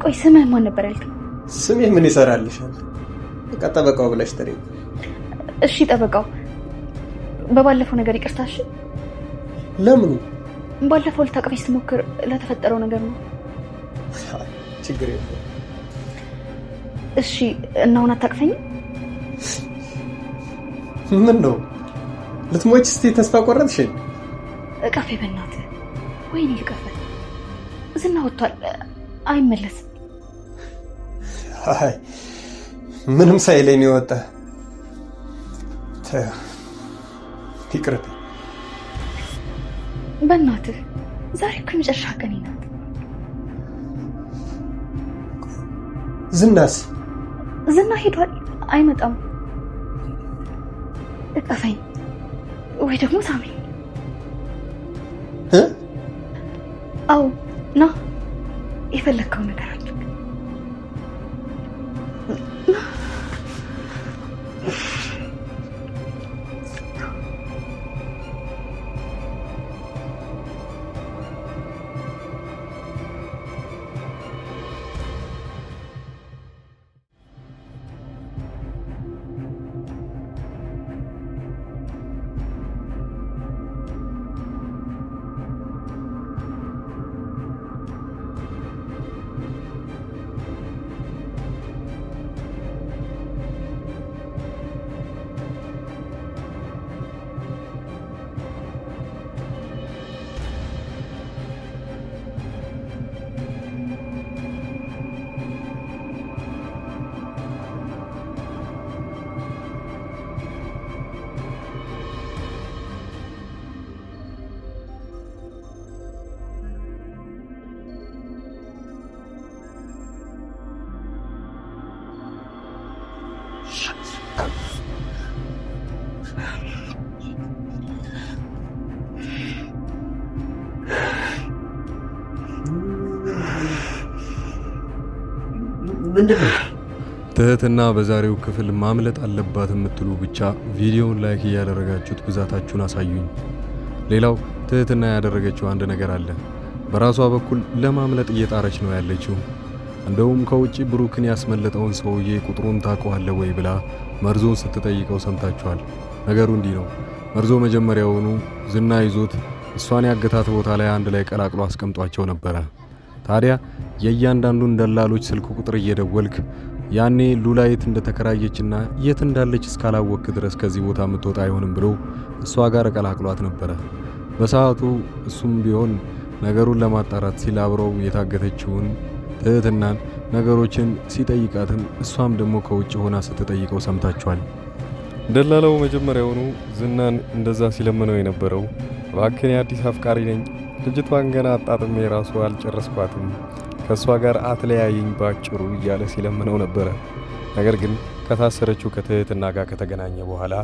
ቆይ ስምህ ማን ነበር ያልከኝ? ስሜ ምን ይሰራልሻል? በቃ ጠበቃው ብለሽ ጥሪ። እሺ ጠበቃው፣ በባለፈው ነገር ይቅርታሽ። ለምን? ባለፈው ልታቅፈኝ ስትሞክር ለተፈጠረው ነገር ነው። ችግር የለም። እሺ እና አሁን አታቅፈኝም? ምን ነው ልትሞች? እስቲ ተስፋ ቆረጥሽ? እቀፌ በእናትህ። ወይኔ ልቀፈል። ዝና ወጥቷል፣ አይመለስም። አይ ምንም ሳይለኝ ነው የወጣ። ይቅርታ በእናትህ። ዛሬ እኮ የመጨረሻ ቀኔ ናት። ዝናስ? ዝና ሄዷል፣ አይመጣም። እቀፈኝ ወይ ደግሞ ሳመኝ። አዎ ና፣ የፈለግከው ነገር አድርግ። ትህትና በዛሬው ክፍል ማምለጥ አለባት የምትሉ ብቻ ቪዲዮውን ላይክ እያደረጋችሁት ብዛታችሁን አሳዩኝ። ሌላው ትህትና ያደረገችው አንድ ነገር አለ። በራሷ በኩል ለማምለጥ እየጣረች ነው ያለችው። እንደውም ከውጪ ብሩክን ያስመለጠውን ሰውዬ ቁጥሩን ታውቀዋለህ ወይ ብላ መርዞን ስትጠይቀው ሰምታችኋል። ነገሩ እንዲህ ነው። መርዞ መጀመሪያውኑ ዝና ይዞት እሷን ያገታት ቦታ ላይ አንድ ላይ ቀላቅሎ አስቀምጧቸው ነበረ። ታዲያ የእያንዳንዱን ደላሎች ስልክ ቁጥር እየደወልክ ያኔ ሉላ የት እንደተከራየችና የት እንዳለች እስካላወቅክ ድረስ ከዚህ ቦታ የምትወጣ አይሆንም ብሎ እሷ ጋር ቀላቅሏት ነበረ። በሰዓቱ እሱም ቢሆን ነገሩን ለማጣራት ሲል አብረው የታገተችውን ትህትናን ነገሮችን ሲጠይቃትም እሷም ደግሞ ከውጭ ሆና ስትጠይቀው ሰምታችኋል። ደላላው መጀመሪያውኑ ዝናን እንደዛ ሲለምነው የነበረው እባክህን የአዲስ አፍቃሪ ነኝ፣ ልጅቷን ገና አጣጥሜ ራሱ አልጨረስኳትም፣ ከእሷ ጋር አትለያየኝ ባጭሩ እያለ ሲለምነው ነበረ። ነገር ግን ከታሰረችው ከትህትና ጋር ከተገናኘ በኋላ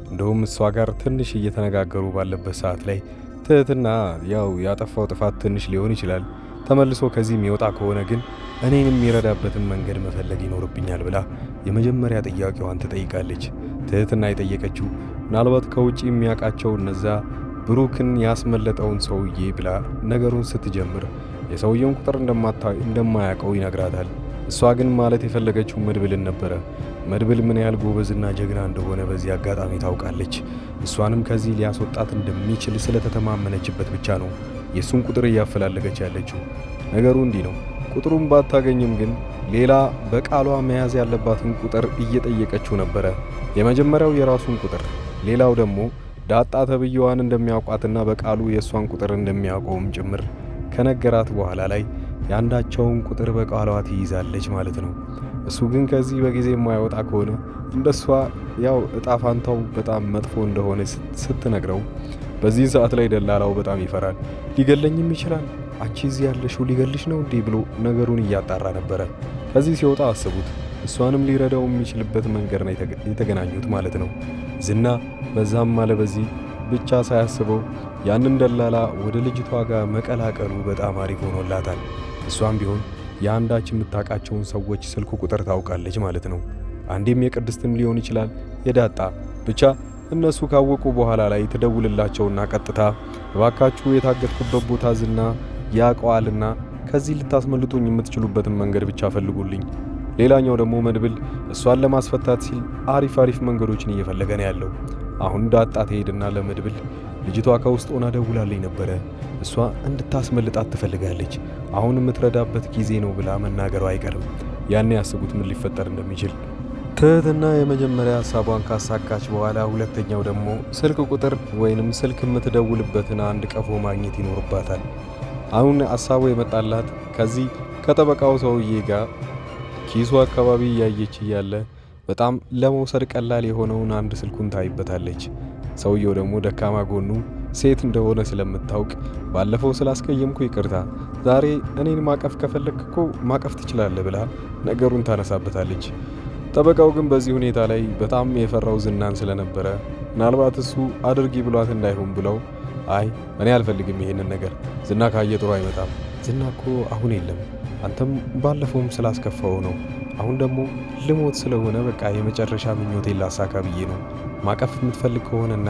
እንደውም እሷ ጋር ትንሽ እየተነጋገሩ ባለበት ሰዓት ላይ ትህትና ያው ያጠፋው ጥፋት ትንሽ ሊሆን ይችላል፣ ተመልሶ ከዚህ የሚወጣ ከሆነ ግን እኔን የሚረዳበትን መንገድ መፈለግ ይኖርብኛል ብላ የመጀመሪያ ጥያቄዋን ትጠይቃለች። ትህትና የጠየቀችው ምናልባት ከውጪ የሚያውቃቸው እነዛ ብሩክን ያስመለጠውን ሰውዬ ብላ ነገሩን ስትጀምር የሰውየውን ቁጥር እንደማያውቀው ይነግራታል። እሷ ግን ማለት የፈለገችው መድብልን ነበረ። መድብል ምን ያህል ጎበዝና ጀግና እንደሆነ በዚህ አጋጣሚ ታውቃለች። እሷንም ከዚህ ሊያስወጣት እንደሚችል ስለተተማመነችበት ብቻ ነው የሱን ቁጥር እያፈላለገች ያለችው። ነገሩ እንዲህ ነው። ቁጥሩን ባታገኝም ግን ሌላ በቃሏ መያዝ ያለባትን ቁጥር እየጠየቀችው ነበረ። የመጀመሪያው የራሱን ቁጥር፣ ሌላው ደግሞ ዳጣ ተብየዋን እንደሚያውቋትና በቃሉ የእሷን ቁጥር እንደሚያውቀውም ጭምር ከነገራት በኋላ ላይ ያንዳቸውን ቁጥር በቃሏ ትይዛለች ማለት ነው። እሱ ግን ከዚህ በጊዜ የማይወጣ ከሆነ እንደሷ ያው እጣፋንታው በጣም መጥፎ እንደሆነ ስትነግረው በዚህ ሰዓት ላይ ደላላው በጣም ይፈራል። ሊገለኝም ይችላል፣ አንቺ እዚህ ያለሽው ሊገልሽ ነው እንዲህ ብሎ ነገሩን እያጣራ ነበረ። ከዚህ ሲወጣ አስቡት፣ እሷንም ሊረዳው የሚችልበት መንገድ ነው የተገናኙት ማለት ነው። ዝና በዛም አለ በዚህ ብቻ ሳያስበው ያንን ደላላ ወደ ልጅቷ ጋር መቀላቀሉ በጣም አሪፍ ሆኖላታል። እሷም ቢሆን የአንዳች የምታውቃቸውን ሰዎች ስልክ ቁጥር ታውቃለች ማለት ነው። አንዴም የቅድስትም ሊሆን ይችላል የዳጣ ብቻ እነሱ ካወቁ በኋላ ላይ ትደውልላቸውና ቀጥታ እባካችሁ የታገትኩበት ቦታ ዝና ያውቀዋልና ከዚህ ልታስመልጡኝ የምትችሉበትን መንገድ ብቻ ፈልጉልኝ። ሌላኛው ደግሞ መድብል እሷን ለማስፈታት ሲል አሪፍ መንገዶችን እየፈለገ ነው ያለው። አሁን ዳጣ ትሄድና ለመድብል ልጅቷ ከውስጥ ሆና ደውላልኝ ነበረ፣ እሷ እንድታስመልጣት ትፈልጋለች፣ አሁን የምትረዳበት ጊዜ ነው ብላ መናገሩ አይቀርም። ያኔ ያስቡት ምን ሊፈጠር እንደሚችል። ትህትና የመጀመሪያ ሀሳቧን ካሳካች በኋላ ሁለተኛው ደግሞ ስልክ ቁጥር ወይንም ስልክ የምትደውልበትን አንድ ቀፎ ማግኘት ይኖርባታል። አሁን ሀሳቡ የመጣላት ከዚህ ከጠበቃው ሰውዬ ጋር ኪሱ አካባቢ እያየች እያለ በጣም ለመውሰድ ቀላል የሆነውን አንድ ስልኩን ታይበታለች። ሰውየው ደግሞ ደካማ ጎኑ ሴት እንደሆነ ስለምታውቅ ባለፈው ስላስቀየምኩ ይቅርታ፣ ዛሬ እኔን ማቀፍ ከፈለክ እኮ ማቀፍ ትችላለህ ብላ ነገሩን ታነሳበታለች። ጠበቃው ግን በዚህ ሁኔታ ላይ በጣም የፈራው ዝናን ስለነበረ ምናልባት እሱ አድርጊ ብሏት እንዳይሆን ብለው አይ እኔ አልፈልግም ይሄንን ነገር፣ ዝና ካየ ጥሩ አይመጣም፣ ዝና እኮ አሁን የለም፣ አንተም ባለፈውም ስላስከፋው ነው፣ አሁን ደግሞ ልሞት ስለሆነ በቃ የመጨረሻ ምኞቴን ላሳካ ብዬ ነው፣ ማቀፍ የምትፈልግ ከሆነና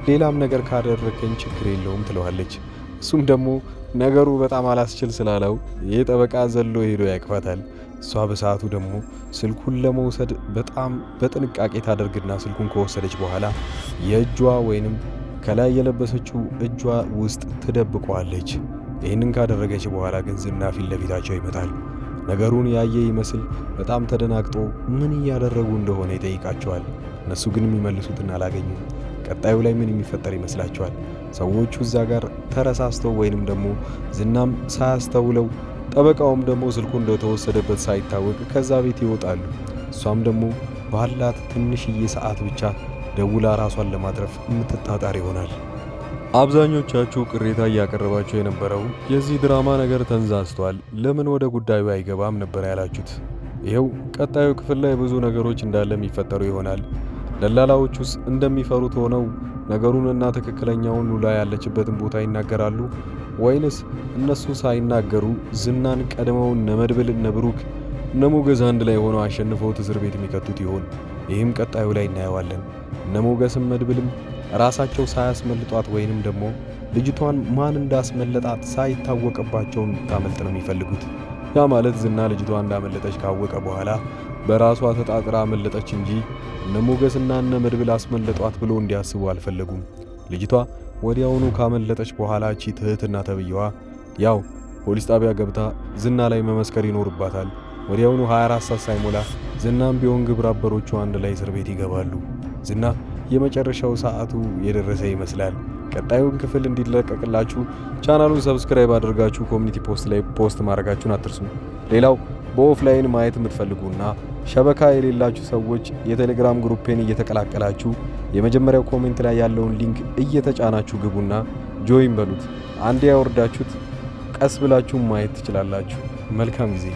ሌላም ነገር ካደረከኝ ችግር የለውም ትለዋለች። እሱም ደግሞ ነገሩ በጣም አላስችል ስላለው ይህ ጠበቃ ዘሎ ሄዶ ያቅፋታል። እሷ በሰዓቱ ደግሞ ስልኩን ለመውሰድ በጣም በጥንቃቄ ታደርግና ስልኩን ከወሰደች በኋላ የእጇ ወይንም ከላይ የለበሰችው እጇ ውስጥ ትደብቀዋለች። ይህንን ካደረገች በኋላ ግን ዝና ፊት ለፊታቸው ይመጣል። ነገሩን ያየ ይመስል በጣም ተደናግጦ ምን እያደረጉ እንደሆነ ይጠይቃቸዋል። እነሱ ግን የሚመልሱትን አላገኙም። ቀጣዩ ላይ ምን የሚፈጠር ይመስላችኋል? ሰዎቹ እዛ ጋር ተረሳስተው ወይንም ደግሞ ዝናም ሳያስተውለው ጠበቃውም ደግሞ ስልኩ እንደተወሰደበት ሳይታወቅ ከዛ ቤት ይወጣሉ። እሷም ደግሞ ባላት ትንሽዬ ሰዓት ብቻ ደውላ ራሷን ለማትረፍ የምትጣጣር ይሆናል። አብዛኞቻችሁ ቅሬታ እያቀረባችሁ የነበረው የዚህ ድራማ ነገር ተንዛዝቷል፣ ለምን ወደ ጉዳዩ አይገባም ነበር ያላችሁት። ይኸው ቀጣዩ ክፍል ላይ ብዙ ነገሮች እንዳለ የሚፈጠሩ ይሆናል። ደላላዎቹስ እንደሚፈሩት ሆነው ነገሩንና ትክክለኛውን ሉላ ያለችበትን ቦታ ይናገራሉ ወይንስ እነሱ ሳይናገሩ ዝናን ቀድመው ነመድብል ነብሩክ ነሞገስ አንድ ላይ ሆነው አሸንፈውት እስር ቤት የሚከቱት ይሆን? ይህም ቀጣዩ ላይ እናየዋለን። ነሞገስም መድብልም ራሳቸው ሳያስመልጧት ወይንም ደግሞ ልጅቷን ማን እንዳስመለጣት ሳይታወቅባቸው እንድታመልጥ ነው የሚፈልጉት። ያ ማለት ዝና ልጅቷ እንዳመለጠች ካወቀ በኋላ በራሷ ተጣጥራ አመለጠች እንጂ ነሞገስና ነመድብል አስመለጧት ብሎ እንዲያስቡ አልፈለጉም። ልጅቷ ወዲያውኑ ካመለጠች በኋላ እቺ ትህትና ተብየዋ ያው ፖሊስ ጣቢያ ገብታ ዝና ላይ መመስከር ይኖርባታል። ወዲያውኑ 24 ሰዓት ሳይሞላ ዝናም ቢሆን ግብረ አበሮቹ አንድ ላይ እስር ቤት ይገባሉ። ዝና የመጨረሻው ሰዓቱ የደረሰ ይመስላል። ቀጣዩን ክፍል እንዲለቀቅላችሁ ቻናሉን ሰብስክራይብ አድርጋችሁ ኮሚኒቲ ፖስት ላይ ፖስት ማድረጋችሁን አትርሱ። ሌላው በኦፍላይን ማየት የምትፈልጉና ሸበካ የሌላችሁ ሰዎች የቴሌግራም ግሩፔን እየተቀላቀላችሁ የመጀመሪያው ኮሜንት ላይ ያለውን ሊንክ እየተጫናችሁ ግቡና ጆይን በሉት። አንዴ ያወርዳችሁት ቀስ ብላችሁ ማየት ትችላላችሁ። መልካም ጊዜ።